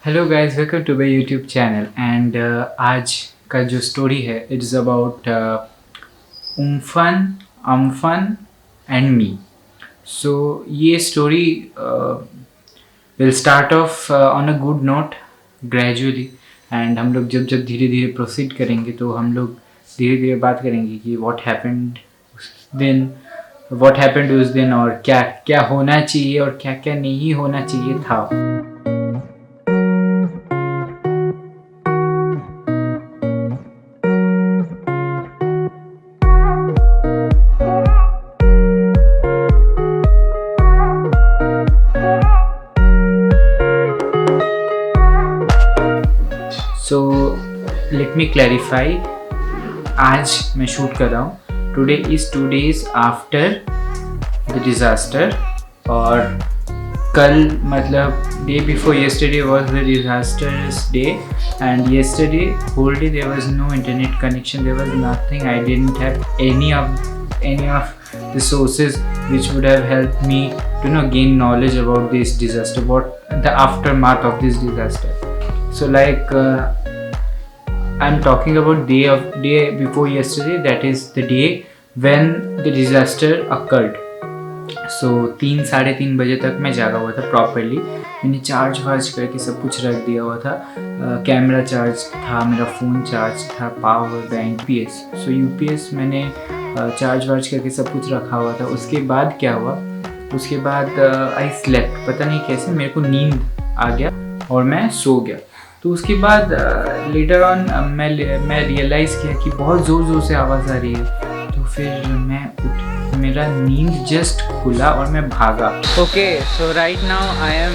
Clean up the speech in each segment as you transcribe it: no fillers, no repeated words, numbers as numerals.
Hello guys, welcome to my YouTube channel and आज का जो स्टोरी है it is about Amphan Amphan and me. So ये story will start off on a good note gradually. And हम लोग जब जब धीरे धीरे प्रोसीड करेंगे तो हम लोग धीरे धीरे बात करेंगे कि व्हाट हैपेंड उस दिन और क्या क्या होना चाहिए और क्या क्या नहीं होना चाहिए था. So let me clarify. आज मैं शूट कर रहा हूँ. Today is 2 days after the disaster और कल मतलब day before yesterday was the disastrous day and yesterday whole day there was no internet connection, there was nothing. I didn't have any of the sources which would have helped me to gain knowledge about this disaster, what the aftermath of this disaster. So like I'm talking about day before yesterday, that is the day when the disaster occurred. So 3-3:30 बजे तक मैं जागा हुआ था properly. मैंने charge वार्ज करके सब कुछ रख दिया हुआ था. कैमरा चार्ज था, मेरा फ़ोन चार्ज था, पावर बैंक यूपीएस. सो यूपीएस मैंने चार्ज वार्ज करके सब कुछ रखा हुआ था. उसके बाद क्या हुआ, उसके बाद आई स्लेप्ट. पता नहीं कैसे मेरे को नींद आ गया और मैं सो गया. तो उसके बाद लेटर ऑन मैं रियलाइज़ किया कि बहुत ज़ोर ज़ोर से आवाज़ आ रही है. तो फिर मैं मेरा नींद जस्ट खुला और मैं भागा. Okay, so right now I am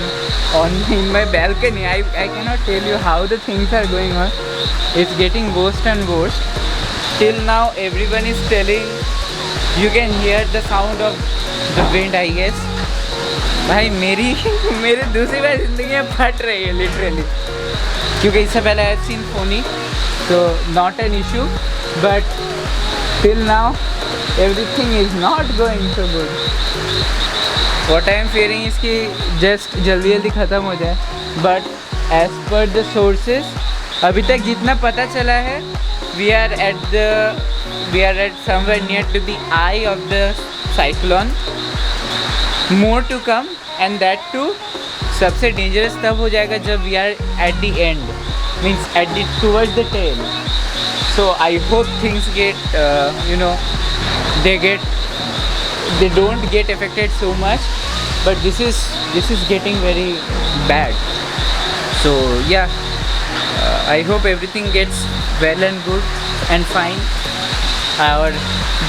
in my balcony. I cannot tell you how the things are going on. It's getting worse and worse. Till now everyone is telling you can hear the sound of the wind, I guess. भाई मेरी दूसरी बार ज़िंदगी में फट रही है literally, क्योंकि इससे पहले आई have scene Fani, so not an issue, but till now everything is not going so good. What I am fearing is कि just जल्दी ख़त्म हो जाए. But as per the sources, अभी तक जितना पता चला है, we are at somewhere near to the eye of the cyclone. More to come, and that too सबसे डेंजरस तब हो जाएगा जब we are at the end, means towards the tail. So I hope things get they don't get affected so much, but this is getting very bad. So yeah, I hope everything gets well and good and fine. और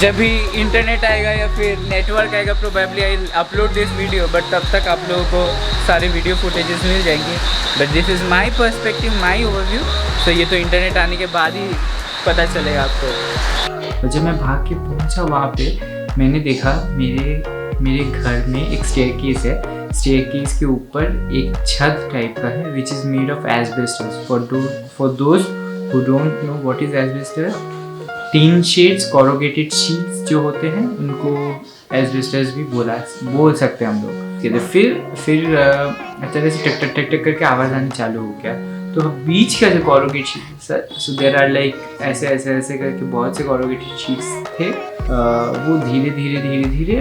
जब भी internet आएगा या फिर network आएगा probably I will upload this video, but तब तक आप लोगों को सारे वीडियो फुटेजेस मिल जाएंगे. But this is my perspective, my overview. So ये तो इंटरनेट आने के बाद ही पता चलेगा आपको. जब मैं भाग के पहुंचा वहाँ पे, मैंने देखा मेरे घर में एक स्टेयरकेस है. स्टेयरकेस के ऊपर एक छत टाइप का है which is made of asbestos. For those who don't know what is asbestos, tin sheets, corrugated sheets जो होते हैं उनको एस्बेस्टस भी बोल सकते हैं हम लोग. फिर तरह से टक टक करके आवाज़ आनी चालू हो गया. तो बीच का जो corrugated sheet, so there are like ऐसे करके बहुत से कॉरुगेटेड शीट्स थे. वो धीरे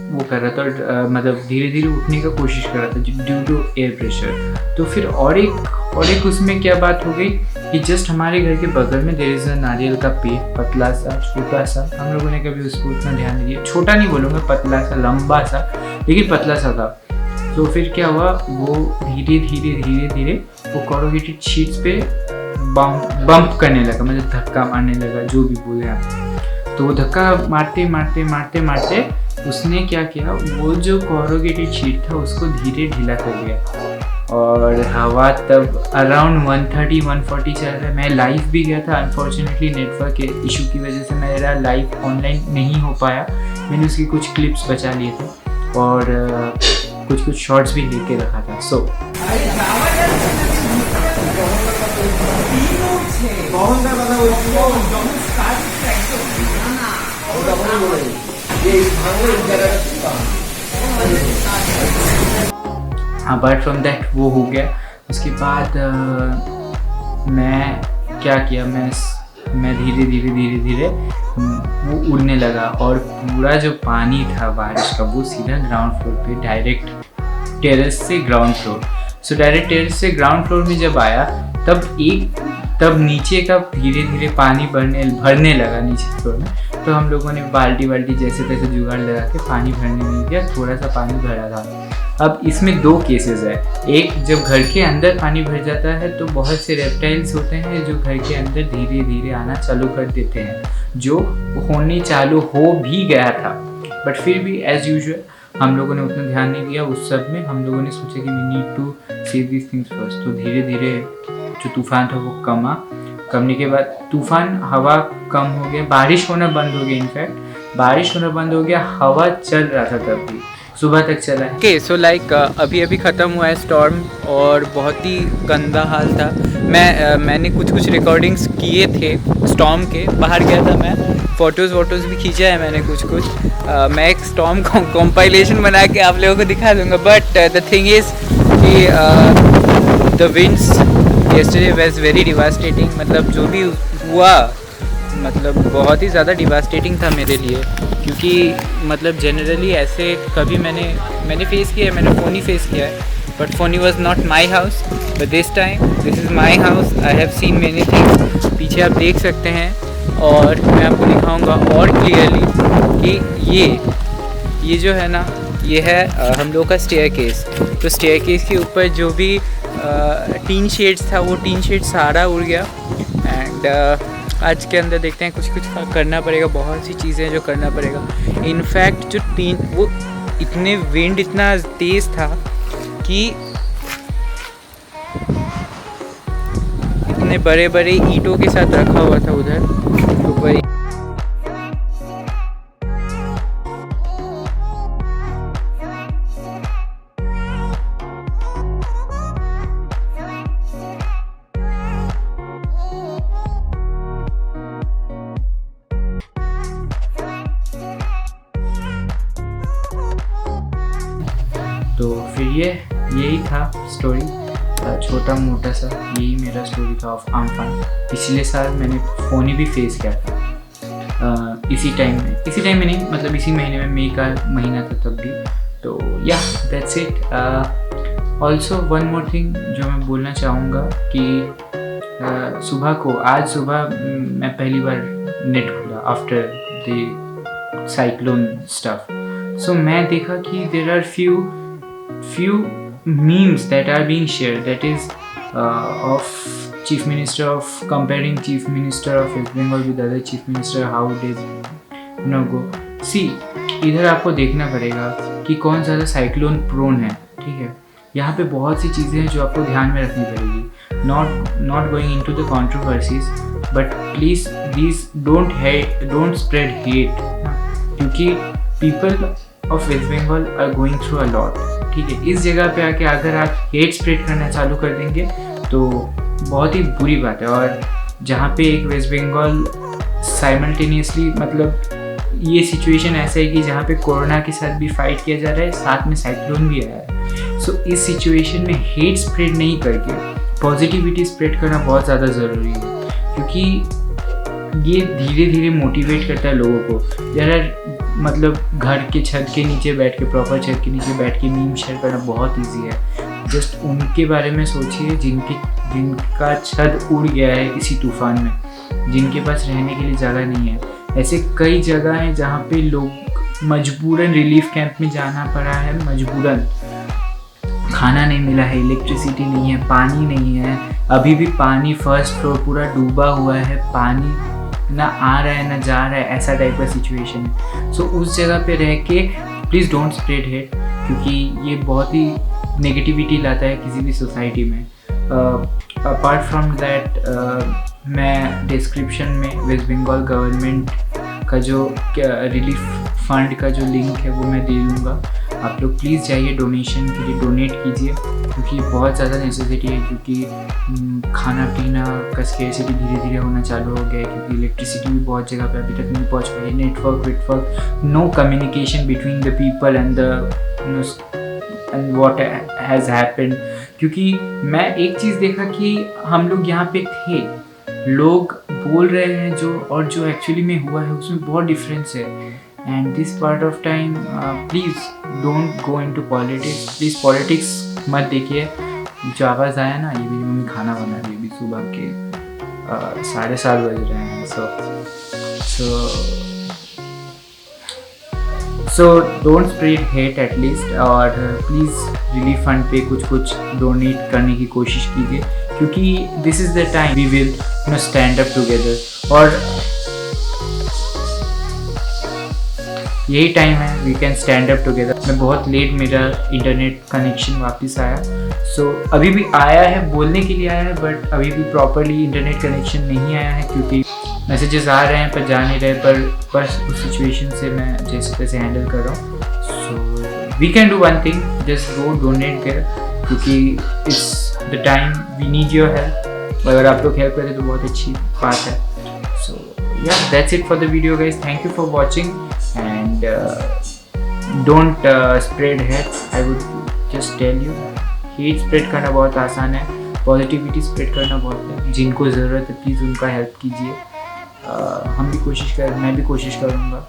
वो कर रहा था, मतलब धीरे धीरे उठने का कोशिश कर रहा था ड्यू टू एयर प्रेशर. तो फिर और एक उसमें क्या बात हो गई कि जस्ट हमारे घर के बगल में देयर इज़ अ नारियल का पेड़, पतला सा, छोटा सा. हम लोगों ने कभी उसको उतना ध्यान नहीं दिया. छोटा नहीं बोलूँगा, पतला सा, लंबा सा, लेकिन पतला सा था. तो फिर क्या हुआ, वो धीरे वो कॉरुगेटेड शीट्स पे बम्प करने लगा, मतलब धक्का मारने लगा, जो भी बोले आप. तो वो धक्का मारते उसने क्या किया, वो जो कॉरुगेटेड शीट था उसको धीरे ढीला कर दिया. और हवा तब अराउंड 130-140 चल रहा है. मैं लाइव भी गया था. अनफॉर्चुनेटली नेटवर्क के इशू की वजह से मेरा लाइव ऑनलाइन नहीं हो पाया. मैंने उसकी कुछ क्लिप्स बचा लिए थे और कुछ शॉर्ट्स भी लेके रखा था. सो अपार्ट फ्रॉम दैट वो हो गया. उसके बाद मैं क्या किया, मैं धीरे धीरे वो उड़ने लगा और पूरा जो पानी था बारिश का वो सीधा ग्राउंड फ्लोर पे, डायरेक्ट टेरेस से ground floor. So direct terrace से ग्राउंड फ्लोर में जब आया तब नीचे का धीरे धीरे पानी भरने लगा नीचे फ्लोर में। तो हम लोगों ने बाल्टी जैसे तैसे जुगाड़ लगा के पानी भरने नहीं दिया, थोड़ा सा पानी भरा था। अब इसमें 2 केसेस है। एक, जब घर के अंदर पानी भर जाता है तो बहुत से रेप्टाइल्स होते हैं जो घर के अंदर धीरे धीरे आना चालू कर देते हैं, जो होने चालू हो भी गया था, बट फिर भी एज यूजुअल हम लोगों ने उतना ध्यान नहीं दिया। उस सब में हम लोगों ने सोचा कि we need to save this things first. तो धीरे धीरे जो तूफान था वो कमने के बाद तूफान, हवा कम हो गया, बारिश होना बंद हो गया। इनफैक्ट बारिश होना बंद हो गया, हवा चल रहा था तब भी, सुबह तक चला है। ओके, सो लाइक अभी ख़त्म हुआ है स्टॉर्म और बहुत ही गंदा हाल था। मैंने कुछ रिकॉर्डिंग्स किए थे स्टॉर्म के, बाहर गया था मैं, फ़ोटोज़ भी खींचा है मैंने कुछ। मैं एक स्टॉर्म कंपाइलेशन बना के आप लोगों को दिखा दूँगा। बट द थिंग इज़ कि the winds yesterday was very devastating। मतलब जो भी हुआ मतलब बहुत ही ज़्यादा डिवास्टेटिंग था मेरे लिए, क्योंकि मतलब जनरली ऐसे कभी मैंने फेस किया है, मैंने फ़ोनी फेस किया है, but Fani was not my house, but this time this is my house. I have seen many things, पीछे आप देख सकते हैं और मैं आपको दिखाऊंगा और क्लियरली कि ये जो है ना, ये है हम लोग का स्टेयरकेस। तो स्टेयरकेस के ऊपर जो भी टीन शेड्स था वो टीन शेड सारा उड़ गया। एंड आज के अंदर देखते हैं कुछ करना पड़ेगा, बहुत सी चीज़ें जो करना पड़ेगा। इनफैक्ट जो टीन, वो इतने विंड इतना तेज़ था कि इतने बड़े बड़े ईंटों के साथ रखा हुआ था उधर, तो वही तो फिर यही था स्टोरी, छोटा मोटा सा यही मेरा स्टोरी था ऑफ आम्फान। पिछले साल मैंने फ़ोनी भी फेस किया था इसी टाइम में नहीं, मतलब इसी महीने में, मई का महीना था तब भी। तो या that's it. Also one more thing जो मैं बोलना चाहूँगा कि आज सुबह मैं पहली बार नेट खोला after the cyclone stuff. So मैं देखा कि there are few memes that are being shared, that is of comparing Chief Minister of West Bengal with other Chief Minister, how it is go. See, इधर आपको देखना पड़ेगा कि कौन ज़्यादा साइक्लोन प्रोन है, ठीक है। यहाँ पे बहुत सी चीज़ें हैं जो आपको ध्यान में रखनी पड़ेगी। not going into the controversies, but please don't spread hate, क्योंकि people of West Bengal are going through a lot, ठीक है। इस जगह पे आके अगर आप हेट स्प्रेड करना चालू कर देंगे तो बहुत ही बुरी बात है। और जहाँ पे एक वेस्ट बंगाल साइमल्टेनियसली, मतलब ये सिचुएशन ऐसा है कि जहाँ पे कोरोना के साथ भी फाइट किया जा रहा है, साथ में साइक्लोन भी आया है। सो इस सिचुएशन में हेट स्प्रेड नहीं करके पॉजिटिविटी स्प्रेड करना बहुत ज़्यादा ज़रूरी है, क्योंकि ये धीरे धीरे मोटिवेट करता है लोगों को। यार मतलब घर के छत के नीचे बैठ के, प्रॉपर छत के नीचे बैठ के मीम शेयर करना बहुत इजी है। जस्ट उनके बारे में सोचिए जिनका छत उड़ गया है इसी तूफान में, जिनके पास रहने के लिए जगह नहीं है। ऐसे कई जगह हैं जहाँ पे लोग मजबूरन रिलीफ कैंप में जाना पड़ा है, मजबूरन। खाना नहीं मिला है, इलेक्ट्रिसिटी नहीं है, पानी नहीं है, अभी भी पानी फर्स्ट फ्लोर पूरा डूबा हुआ है, पानी ना आ रहा है ना जा रहा है, ऐसा टाइप का सिचुएशन है। सो उस जगह पे रह के प्लीज़ डोंट स्प्रेड हेट, क्योंकि ये बहुत ही नेगेटिविटी लाता है किसी भी सोसाइटी में। अपार्ट फ्रॉम दैट मैं डिस्क्रिप्शन में वेस्ट बंगाल गवर्नमेंट का जो रिलीफ फंड का जो लिंक है वो मैं दे दूँगा। आप लोग प्लीज़ जाइए, डोनेशन के लिए डोनेट कीजिए, क्योंकि बहुत ज़्यादा नेसेसिटी है। क्योंकि खाना पीना का स्केर्सिटी धीरे धीरे होना चालू हो गया है, क्योंकि इलेक्ट्रिसिटी भी बहुत जगह पे अभी तक नहीं पहुंच पाई, network, no communication between the people and what has happened क्योंकि मैं एक चीज़ देखा कि हम लोग यहाँ पे थे, लोग बोल रहे हैं जो और जो एक्चुअली में हुआ है उसमें बहुत डिफरेंस है। And this part of time please don't go into politics, please politics मत देखिए। जो आवाज़ आया ना, ये मेरी मम्मी खाना बना रही है अभी सुबह के 7:30 बज रहे हैं। So don't spread hate at least, और प्लीज़ रिलीफ फंड पे कुछ डोनेट करने की कोशिश कीजिए, क्योंकि this is the time we will stand up together. और यही टाइम है we can stand up together. मैं बहुत लेट मेरा इंटरनेट कनेक्शन वापस आया, सो अभी भी आया है, बोलने के लिए आया है, बट अभी भी प्रॉपरली इंटरनेट कनेक्शन नहीं आया है, क्योंकि मैसेजेस आ रहे हैं पर जा नहीं रहे। पर बस उस सिचुएशन से मैं जैसे तैसे हैंडल कर रहा हूँ। So we can do one thing, just go donate there, क्योंकि it's the time we need your help. अगर आप लोग हेल्प करें तो बहुत अच्छी बात है। सो yeah, that's it for the video guys. Thank you for watching, and don't spread hate. I would just tell you, hate spread करना बहुत आसान है, पॉजिटिविटी स्प्रेड करना बहुत है। जिनको ज़रूरत है प्लीज़ उनका हेल्प कीजिए। हम भी मैं भी कोशिश करूँगा।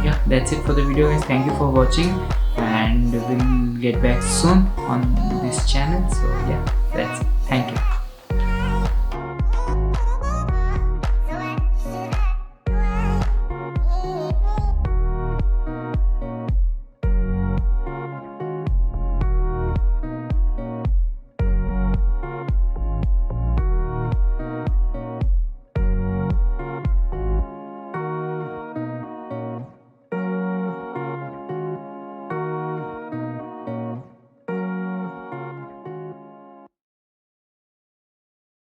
Yeah, that's it for the video guys. Thank you for watching, and we'll get back soon on this channel. So yeah, that's it. Thank you.